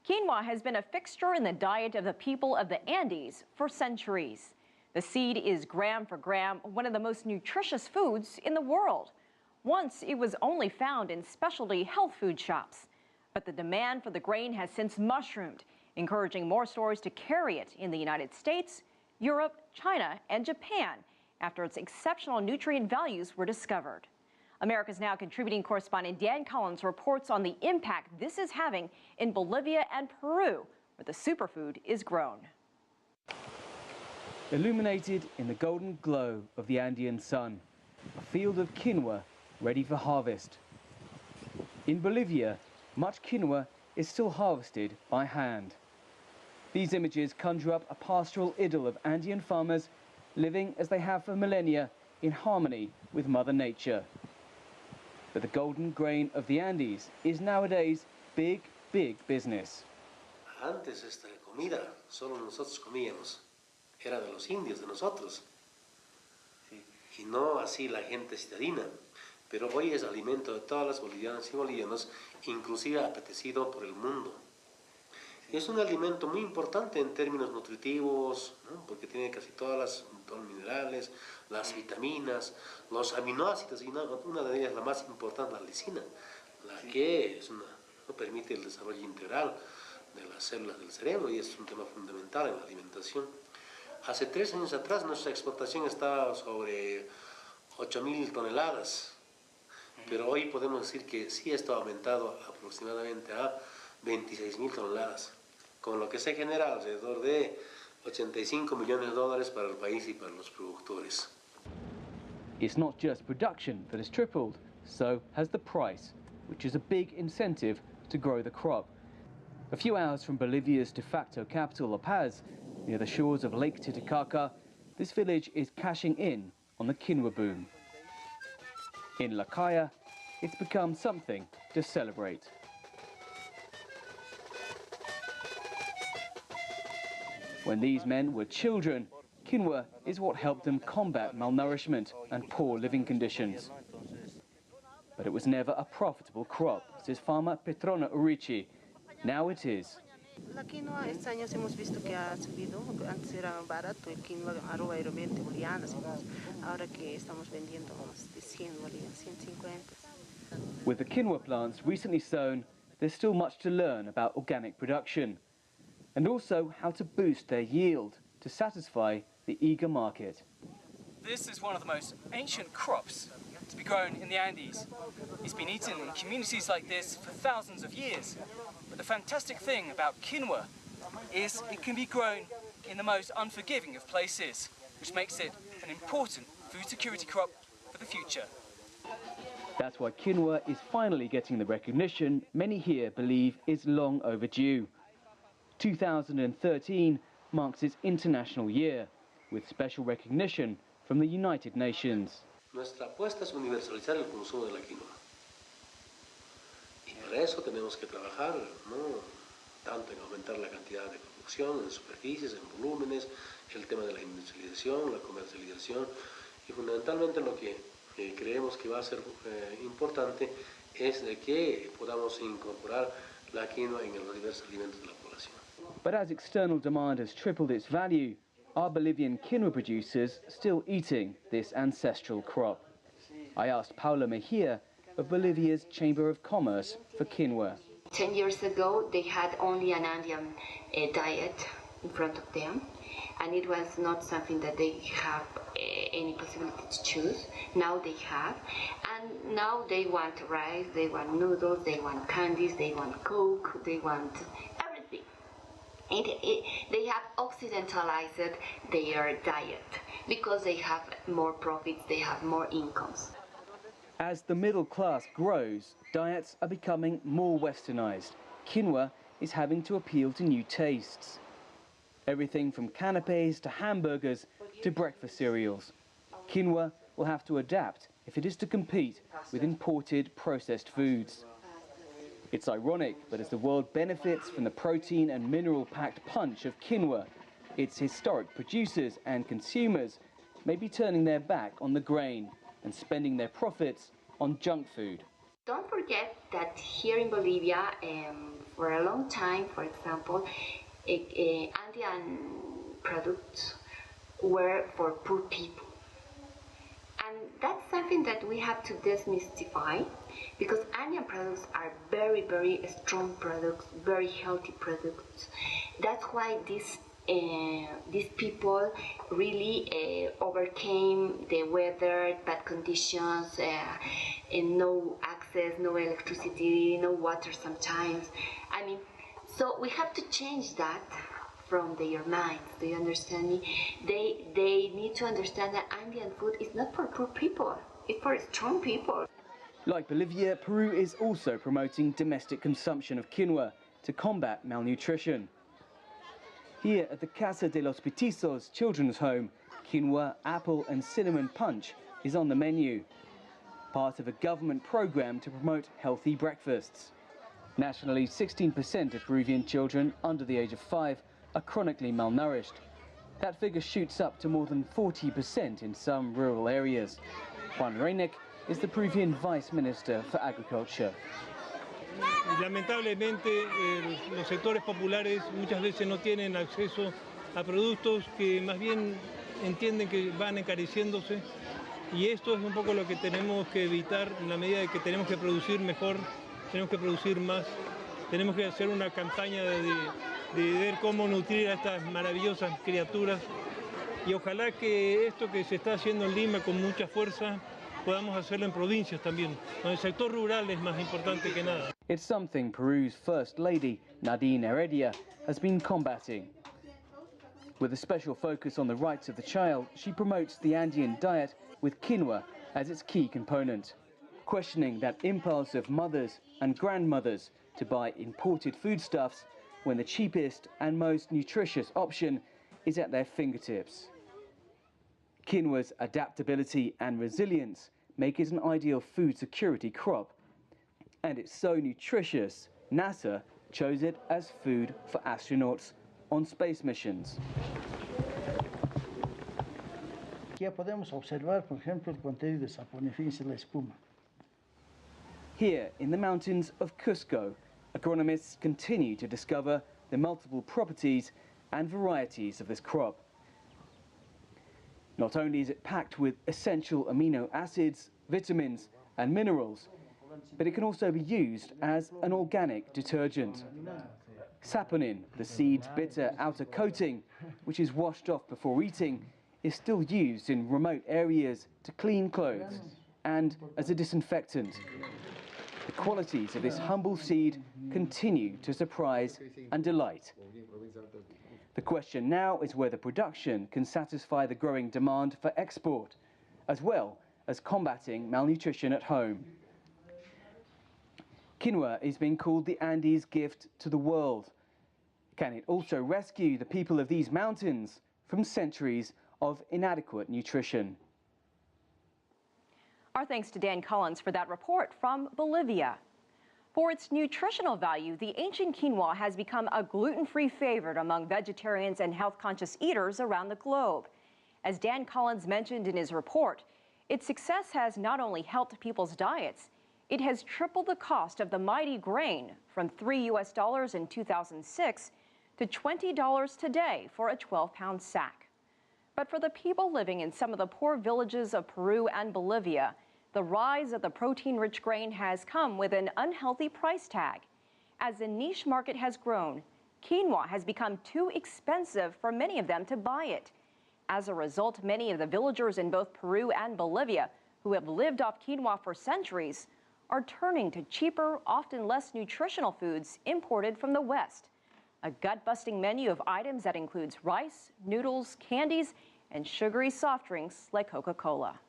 Quinoa has been a fixture in the diet of the people of the Andes for centuries. The seed is gram for gram one of the most nutritious foods in the world. Once it was only found in specialty health food shops. But the demand for the grain has since mushroomed, encouraging more stores to carry it in the United States, Europe, China, and Japan after its exceptional nutrient values were discovered. America's Now contributing correspondent Dan Collyns reports on the impact this is having in Bolivia and Peru, where the superfood is grown. Illuminated in the golden glow of the Andean sun, a field of quinoa ready for harvest. In Bolivia, much quinoa is still harvested by hand. These images conjure up a pastoral idyll of Andean farmers living as they have for millennia in harmony with Mother Nature. But the golden grain of the Andes is nowadays big, big business. Antes esta comida solo nosotros comíamos, era de los indios, de nosotros, y no así la gente citadina. Pero hoy es alimento de todas las bolivianas y bolivianos, inclusive apetecido por el mundo. Es un alimento muy importante en términos nutritivos, ¿no? Porque tiene casi todos los minerales, las vitaminas, los aminoácidos, y una de ellas, la más importante, la lisina, la que no permite el desarrollo integral de las células del cerebro, y es un tema fundamental en la alimentación. Hace 3 años atrás nuestra exportación estaba sobre 8.000 toneladas, pero hoy podemos decir que sí esto ha aumentado aproximadamente a 26.000 toneladas, con lo que se genera alrededor de $85 millones para el país y para los productores. It's not just production that has tripled, so has the price, which is a big incentive to grow the crop. A few hours from Bolivia's de facto capital, La Paz, near the shores of Lake Titicaca, this village is cashing in on the quinoa boom. In La Caya, it's become something to celebrate. When these men were children, quinoa is what helped them combat malnourishment and poor living conditions. But it was never a profitable crop, says farmer Petrona Urici. Now it is. La quinoa este año hemos visto que ha subido. Antes era barato el quinoa, arroba era 20 bolivianas, ahora que estamos vendiendo de 100 bolivianas, 150. With the quinoa plants recently sown, there's still much to learn about organic production and also how to boost their yield to satisfy the eager market. This is one of the most ancient crops to be grown in the Andes. It's been eaten in communities like this for thousands of years. But the fantastic thing about quinoa is it can be grown in the most unforgiving of places, which makes it an important food security crop for the future. That's why quinoa is finally getting the recognition many here believe is long overdue. 2013 marks its international year, with special recognition from the United Nations. Nuestra apuesta es universalizar el consumo de la quinoa. Y para eso tenemos que trabajar, ¿no? Tanto en aumentar la cantidad de producción, en superficies, en volúmenes, el tema de la industrialización, la comercialización, y fundamentalmente lo que creemos que va a ser importante es de que podamos incorporar la quinoa en los diversos alimentos de la población. But as external demand has tripled its value, are Bolivian quinoa producers still eating this ancestral crop? I asked Paula Mejia of Bolivia's Chamber of Commerce for quinoa. 10 years ago, they had only an Andean diet in front of them, and it was not something that they have any possibility to choose. Now they have, and now they want rice, they want noodles, they want candies, they want Coke, they want everything. They have occidentalized their diet because they have more profits, they have more incomes. As the middle class grows, diets are becoming more westernized. Quinoa is having to appeal to new tastes. Everything from canapes to hamburgers to breakfast cereals. Quinoa will have to adapt if it is to compete with imported processed foods. It's ironic, but as the world benefits from the protein and mineral-packed punch of quinoa, its historic producers and consumers may be turning their back on the grain and spending their profits on junk food. Don't forget that here in Bolivia, for a long time, for example, Andean products were for poor people. And that's something that we have to demystify, because Andean products are very, very strong products, very healthy products. That's why these people really overcame the weather, bad conditions, and no access, no electricity, no water sometimes. I mean, so we have to change that from their minds. Do you understand me? They need to understand that Andean food is not for poor people, it's for strong people. Like Bolivia, Peru is also promoting domestic consumption of quinoa to combat malnutrition. Here at the Casa de los Petizos children's home, quinoa, apple and cinnamon punch is on the menu, part of a government program to promote healthy breakfasts. Nationally, 16% of Peruvian children under the age of 5 are chronically malnourished. That figure shoots up to more than 40% in some rural areas. Juan Reineck is the Peruvian Vice Minister for Agriculture. Lamentablemente, los sectores populares muchas veces no tienen acceso a productos que más bien entienden que van encareciéndose, y esto es un poco lo que tenemos que evitar en la medida de que tenemos que producir mejor, tenemos que producir más, tenemos que hacer una campaña de ver cómo nutrir a estas maravillosas criaturas, y ojalá que esto que se está haciendo en Lima con mucha fuerza podamos hacerlo en provincias también, donde el sector rural es más importante que nada. It's something Peru's First Lady, Nadine Heredia, has been combating. With a special focus on the rights of the child, she promotes the Andean diet with quinoa as its key component, questioning that impulse of mothers and grandmothers to buy imported foodstuffs when the cheapest and most nutritious option is at their fingertips. Quinoa's adaptability and resilience make it an ideal food security crop. And it's so nutritious, NASA chose it as food for astronauts on space missions. Aquí podemos observar, por ejemplo, el contenido de sapone, fíjense la espuma. Here in the mountains of Cusco, agronomists continue to discover the multiple properties and varieties of this crop. Not only is it packed with essential amino acids, vitamins and minerals, but it can also be used as an organic detergent. Saponin, the seed's bitter outer coating, which is washed off before eating, is still used in remote areas to clean clothes and as a disinfectant. The qualities of this humble seed continue to surprise and delight. The question now is whether production can satisfy the growing demand for export, as well as combating malnutrition at home. Quinoa is being called the Andes' gift to the world. Can it also rescue the people of these mountains from centuries of inadequate nutrition? Our thanks to Dan Collyns for that report from Bolivia. For its nutritional value, the ancient quinoa has become a gluten-free favorite among vegetarians and health-conscious eaters around the globe. As Dan Collyns mentioned in his report, its success has not only helped people's diets, it has tripled the cost of the mighty grain from $3 in 2006 to $20 today for a 12-pound sack. But for the people living in some of the poor villages of Peru and Bolivia, the rise of the protein-rich grain has come with an unhealthy price tag. As the niche market has grown, quinoa has become too expensive for many of them to buy it. As a result, many of the villagers in both Peru and Bolivia who have lived off quinoa for centuries are turning to cheaper, often less nutritional foods imported from the West. A gut-busting menu of items that includes rice, noodles, candies, and sugary soft drinks like Coca-Cola.